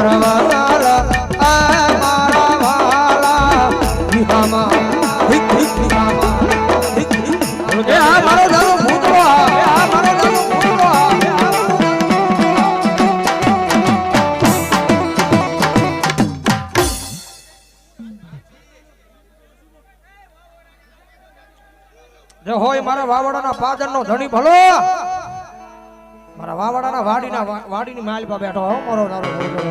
મારા વાલા મારા વાલા વિહામાં હિક હિક વિહામાં હિક હિક એ આ મારો દારૂ ભૂતરો આ મારો દારૂ ભૂતરો જો હોય મારા વાવડાના પાદરનો ધણી ભલો મારા વાવડાના વાડીની માલ પર બેઠો હો મારો દારૂ